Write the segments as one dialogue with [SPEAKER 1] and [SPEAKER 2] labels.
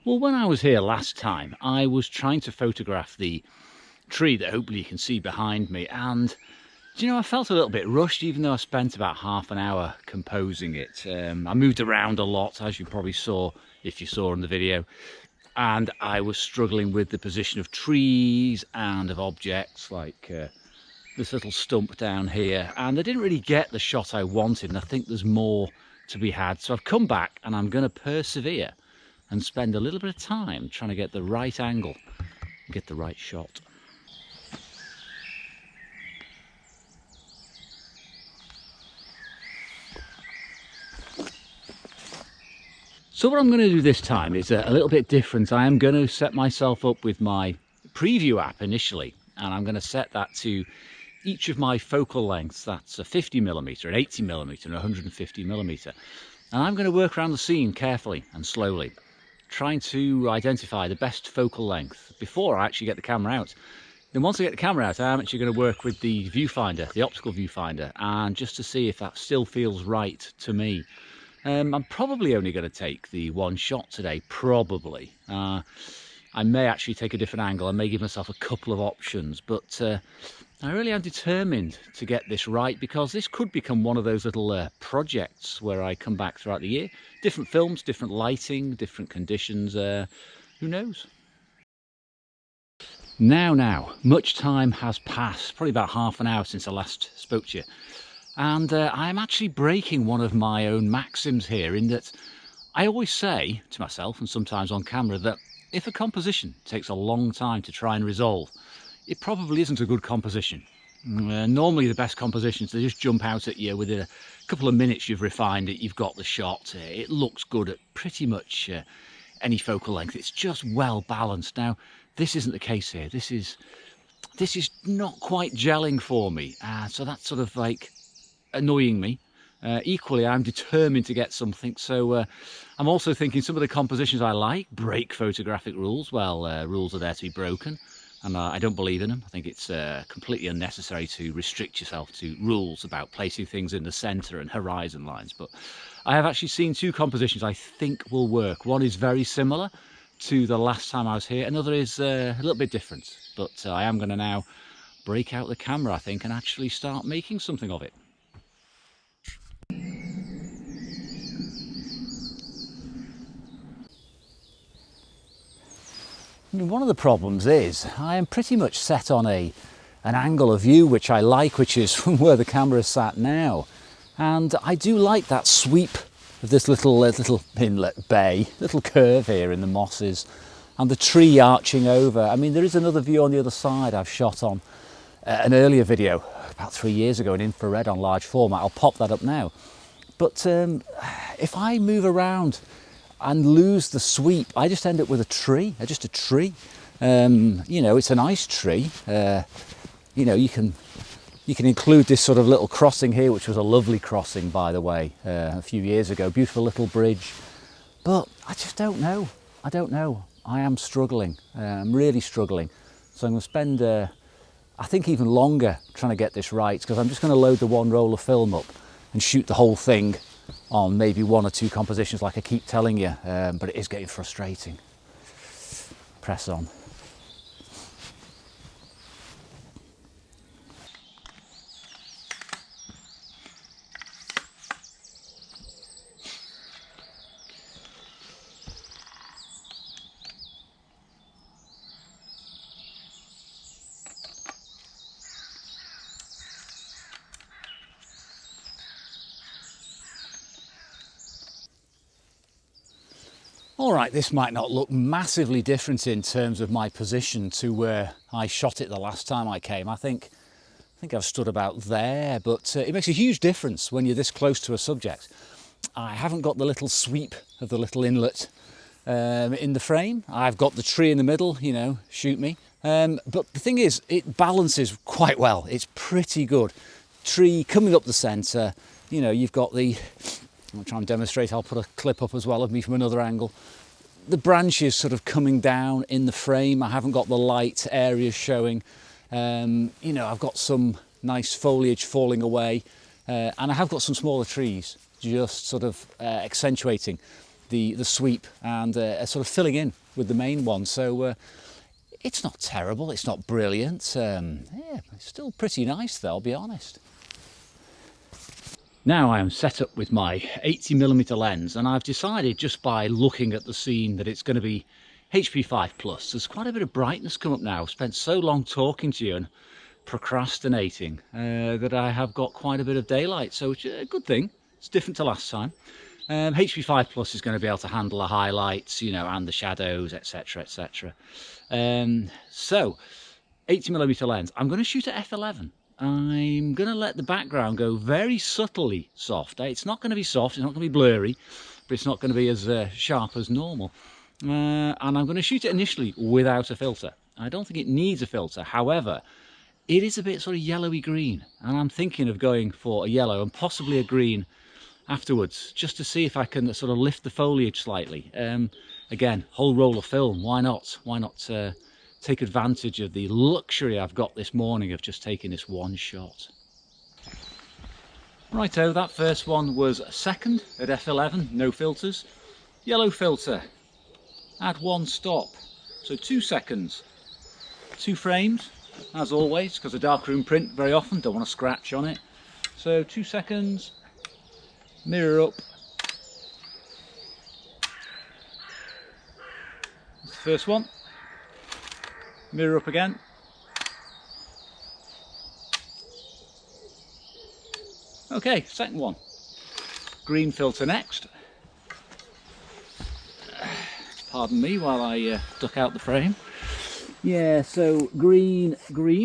[SPEAKER 1] Well, when I was here last time, I was trying to photograph the tree that hopefully you can see behind me, and do you know, I felt a little bit rushed, even though I spent about half an hour composing it. I moved around a lot, as you probably saw, if you saw in the video, and I was struggling with the position of trees and of objects like this little stump down here, and I didn't really get the shot I wanted, and I think there's more to be had. So I've come back and I'm going to persevere and spend a little bit of time trying to get the right angle and get the right shot. So what I'm going to do this time is a little bit different. I am going to set myself up with my preview app initially, and I'm going to set that to each of my focal lengths. That's a 50mm, an 80mm and 150mm. And I'm going to work around the scene carefully and slowly, trying to identify the best focal length before I actually get the camera out. Then once I get the camera out, I'm actually going to work with the viewfinder, the optical viewfinder, and just to see if that still feels right to me. I'm probably only going to take the one shot today, probably. I may actually take a different angle. I may give myself a couple of options, but I really am determined to get this right, because this could become one of those little projects where I come back throughout the year. Different films, different lighting, different conditions, who knows? Now, much time has passed, probably about half an hour since I last spoke to you. And I'm actually breaking one of my own maxims here, in that I always say to myself, and sometimes on camera, that if a composition takes a long time to try and resolve, it probably isn't a good composition. Normally the best compositions, they just jump out at you within a couple of minutes. You've refined it, you've got the shot, it looks good at pretty much any focal length. It's just well balanced. Now, this isn't the case here. This is not quite gelling for me, so that's sort of like annoying me. Equally, I'm determined to get something, so I'm also thinking some of the compositions I like break photographic rules. Well, rules are there to be broken, and I don't believe in them. I think it's completely unnecessary to restrict yourself to rules about placing things in the centre and horizon lines. But I have actually seen two compositions I think will work. One is very similar to the last time I was here, another is a little bit different. But I am going to now break out the camera, I think, and actually start making something of it. I mean, one of the problems is I am pretty much set on an angle of view which I like, which is from where the camera is sat now, and I do like that sweep of this little inlet bay, little curve here in the mosses, and the tree arching over. I mean, there is another view on the other side I've shot on an earlier video about 3 years ago in infrared on large format. I'll pop that up now. But if I move around and lose the sweep, I just end up with a tree, just a tree. You know, it's a nice tree. You know, you can include this sort of little crossing here, which was a lovely crossing, by the way, a few years ago. Beautiful little bridge. But I just don't know. I don't know. I am struggling. I'm really struggling. So I'm going to spend, I think, even longer trying to get this right, because I'm just going to load the one roll of film up and shoot the whole thing on maybe one or two compositions, like I keep telling you, but it is getting frustrating. Press on. All right, this might not look massively different in terms of my position to where I shot it the last time I came. I think I've stood about there, but it makes a huge difference when you're this close to a subject. I haven't got the little sweep of the little inlet in the frame. I've got the tree in the middle, you know, shoot me. But the thing is, it balances quite well. It's pretty good. Tree coming up the centre, you know, you've got the... I'll try and demonstrate. I'll put a clip up as well of me from another angle. The branches sort of coming down in the frame. I haven't got the light areas showing. You know, I've got some nice foliage falling away, and I have got some smaller trees just sort of accentuating the sweep and sort of filling in with the main one. So it's not terrible, it's not brilliant. Yeah, it's still pretty nice though, I'll be honest. Now I am set up with my 80mm lens, and I've decided just by looking at the scene that it's going to be HP5+. There's quite a bit of brightness come up now. I've spent so long talking to you and procrastinating that I have got quite a bit of daylight, so it's a good thing. It's different to last time. HP5+ is going to be able to handle the highlights, you know, and the shadows, etc, etc. So 80mm lens. I'm going to shoot at f11. I'm going to let the background go very subtly soft. It's not going to be soft, it's not going to be blurry, but it's not going to be as sharp as normal. And I'm going to shoot it initially without a filter. I don't think it needs a filter. However, it is a bit sort of yellowy green, and I'm thinking of going for a yellow and possibly a green afterwards, just to see if I can sort of lift the foliage slightly. Again, whole roll of film, why not? Why not take advantage of the luxury I've got this morning of just taking this one shot. Righto, that first one was second at f11, no filters. Yellow filter, add one stop, so 2 seconds, 2 frames, as always, because a darkroom print very often, don't want to scratch on it. So 2 seconds, mirror up. That's the first one. Mirror up again. Okay, second one. Green filter next. Pardon me while I duck out the frame. Yeah, so green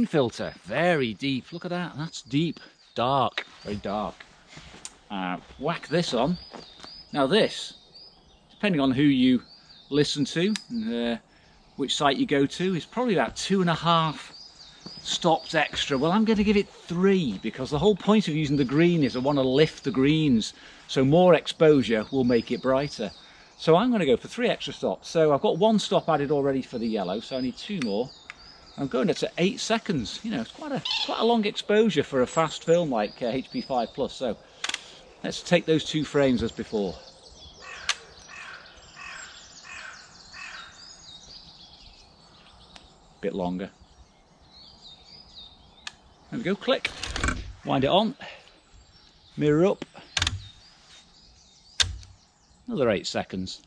[SPEAKER 1] filter, very deep. Look at that, that's deep, dark, very dark. Whack this on. Now this, depending on who you listen to, which site you go to, is probably about 2.5 stops extra. Well, I'm going to give it 3, because the whole point of using the green is I want to lift the greens, so more exposure will make it brighter. So I'm going to go for 3 extra stops. So I've got 1 stop added already for the yellow, so I need 2 more. I'm going up to 8 seconds. You know, it's quite a long exposure for a fast film like HP5+. So let's take those 2 frames as before. Bit longer. There we go, click. Wind it on. Mirror up. Another 8 seconds.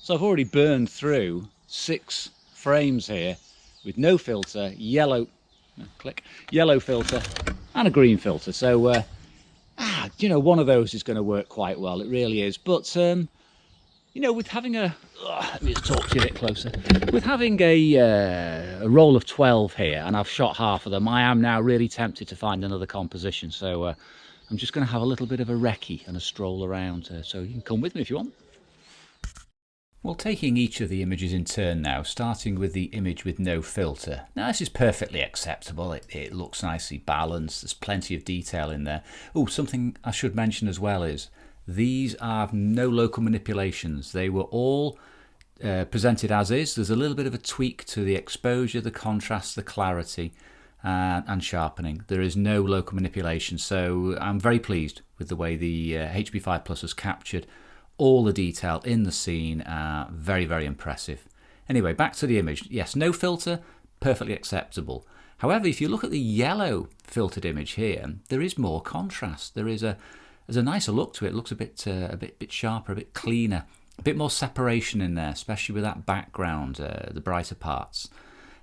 [SPEAKER 1] So I've already burned through 6 frames here with no filter, yellow, click, yellow filter and a green filter. So you know, one of those is going to work quite well, it really is. But you know, with having a let me just talk to you a bit closer. With having a roll of 12 here, and I've shot half of them, I am now really tempted to find another composition. So I'm just going to have a little bit of a recce and a stroll around, so you can come with me if you want. Well, taking each of the images in turn now, starting with the image with no filter. Now this is perfectly acceptable, it looks nicely balanced, there's plenty of detail in there. Oh, something I should mention as well is, these are no local manipulations, they were all presented as is. There's a little bit of a tweak to the exposure, the contrast, the clarity, and sharpening. There is no local manipulation, so I'm very pleased with the way the HP5+ has captured all the detail in the scene. Very, very impressive. Anyway, back to the image. Yes, no filter, perfectly acceptable. However, if you look at the yellow filtered image here, there is more contrast. There's a nicer look to it. It looks a bit sharper, a bit cleaner, a bit more separation in there, especially with that background, the brighter parts.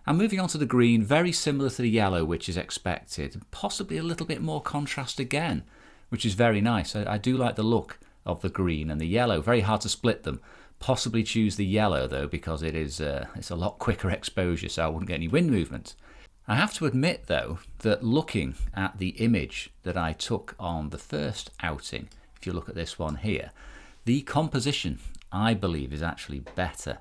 [SPEAKER 1] And moving on to the green, very similar to the yellow, which is expected. Possibly a little bit more contrast again, which is very nice. I do like the look of the green and the yellow. Very hard to split them. Possibly choose the yellow though, because it's a lot quicker exposure, so I wouldn't get any wind movement. I have to admit though that looking at the image that I took on the first outing, if you look at this one here, the composition I believe is actually better.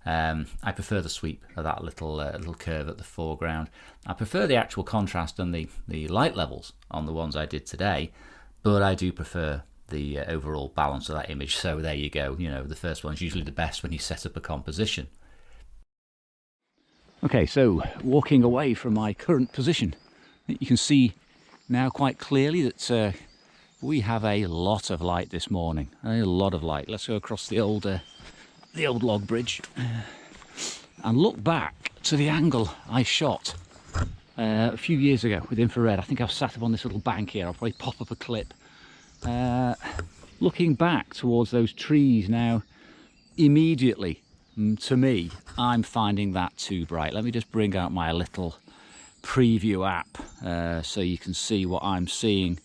[SPEAKER 1] I prefer the sweep of that little curve at the foreground. I prefer the actual contrast and the light levels on the ones I did today, but I do prefer the overall balance of that image. So there you go. You know, the first one's usually the best when you set up a composition. Okay, so walking away from my current position, you can see now quite clearly that We have a lot of light this morning, a lot of light. Let's go across the old log bridge and look back to the angle I shot a few years ago with infrared. I think I've sat up on this little bank here. I'll probably pop up a clip. Looking back towards those trees now, immediately, to me, I'm finding that too bright. Let me just bring out my little preview app so you can see what I'm seeing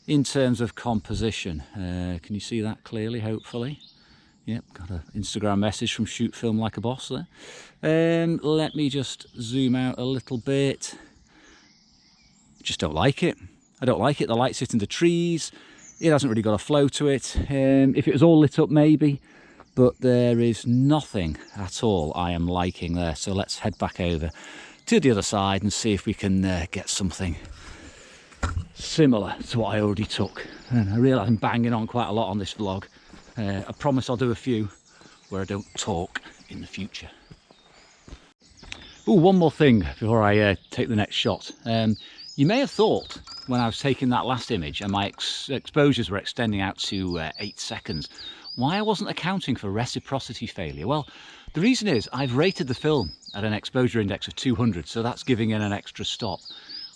[SPEAKER 1] in terms of composition. Can you see that clearly, hopefully? Yep, got an Instagram message from Shoot Film Like a Boss there. Let me just zoom out a little bit. Just don't like it. I don't like it. The light's hitting the trees. It hasn't really got a flow to it. If it was all lit up, maybe. But there is nothing at all I am liking there. So let's head back over to the other side and see if we can get something similar to what I already took. And I realise I'm banging on quite a lot on this vlog. I promise I'll do a few where I don't talk in the future. Oh, one more thing before I take the next shot. You may have thought when I was taking that last image and my exposures were extending out to 8 seconds, why I wasn't accounting for reciprocity failure. Well, the reason is I've rated the film at an exposure index of 200, so that's giving it an extra stop.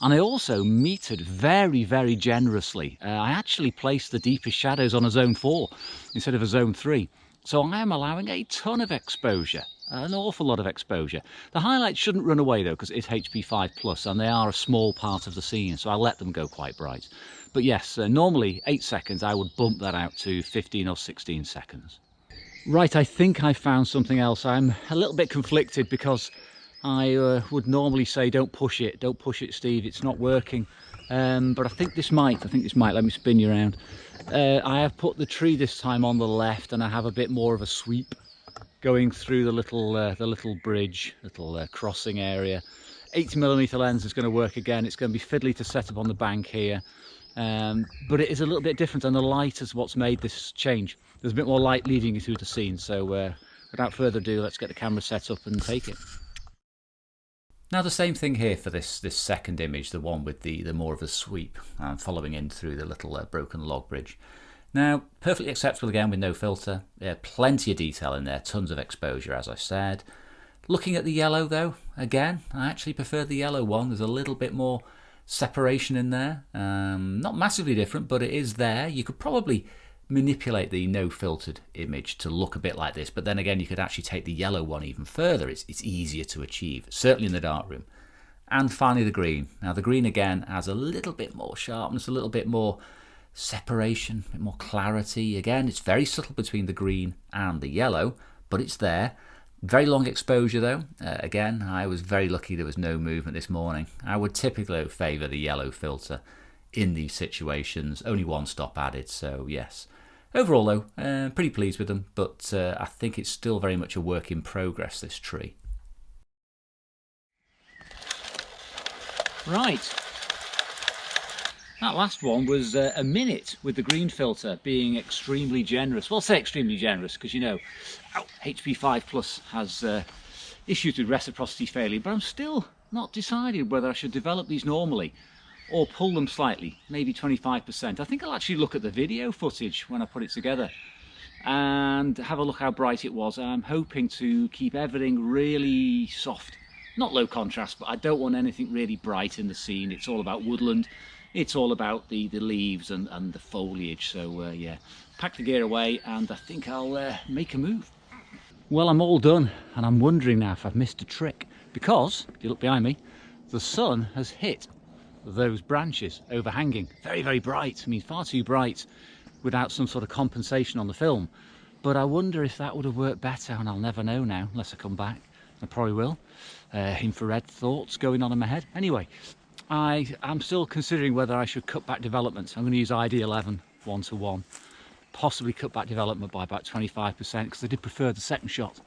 [SPEAKER 1] And I also metered very, very generously. I actually placed the deepest shadows on a zone 4 instead of a zone 3. So I am allowing a ton of exposure, an awful lot of exposure. The highlights shouldn't run away though, because it's HP5+, and they are a small part of the scene, so I'll let them go quite bright. But yes, normally 8 seconds, I would bump that out to 15 or 16 seconds. Right, I think I found something else. I'm a little bit conflicted because I would normally say don't push it, Steve, it's not working. But I think this might, let me spin you around. I have put the tree this time on the left, and I have a bit more of a sweep going through the little bridge, crossing area. 80mm lens is going to work again. It's going to be fiddly to set up on the bank here. But it is a little bit different, and the light is what's made this change. There's a bit more light leading you through the scene, so without further ado, let's get the camera set up and take it. Now the same thing here for this second image, the one with the more of a sweep, following in through the little broken log bridge. Now, perfectly acceptable again with no filter. Plenty of detail in there, tons of exposure as I said. Looking at the yellow though, again, I actually prefer the yellow one. There's a little bit more separation in there. Not massively different, but it is there. You could probably manipulate the no filtered image to look a bit like this, but then again you could actually take the yellow one even further. It's easier to achieve, certainly in the darkroom. And finally the green. Now the green again has a little bit more sharpness, a little bit more separation, a bit more clarity. Again, it's very subtle between the green and the yellow, but it's there. Very long exposure though. Again, I was very lucky there was no movement this morning. I would typically favour the yellow filter in these situations. Only one stop added, so yes. Overall though, pretty pleased with them, but I think it's still very much a work in progress, this tree. Right. That last one was a minute with the green filter being extremely generous. Well, I'll say extremely generous because, you know, HP5+ has issues with reciprocity failure, but I'm still not decided whether I should develop these normally or pull them slightly, maybe 25%. I think I'll actually look at the video footage when I put it together and have a look how bright it was. I'm hoping to keep everything really soft, not low contrast, but I don't want anything really bright in the scene. It's all about woodland. It's all about the leaves and the foliage. So yeah, pack the gear away and I think I'll make a move. Well, I'm all done and I'm wondering now if I've missed a trick, because if you look behind me, the sun has hit those branches overhanging. Very, very bright. I mean, far too bright without some sort of compensation on the film. But I wonder if that would have worked better, and I'll never know now unless I come back. I probably will. Infrared thoughts going on in my head. Anyway, I'm still considering whether I should cut back development. I'm going to use ID11 1:1. Possibly cut back development by about 25%, because I did prefer the second shot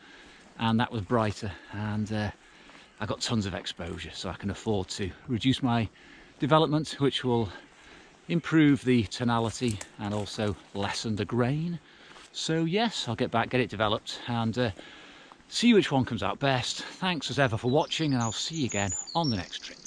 [SPEAKER 1] and that was brighter, and I got tons of exposure, so I can afford to reduce my development, which will improve the tonality and also lessen the grain. So yes, I'll get back, get it developed, and see which one comes out best. Thanks as ever for watching, and I'll see you again on the next trip.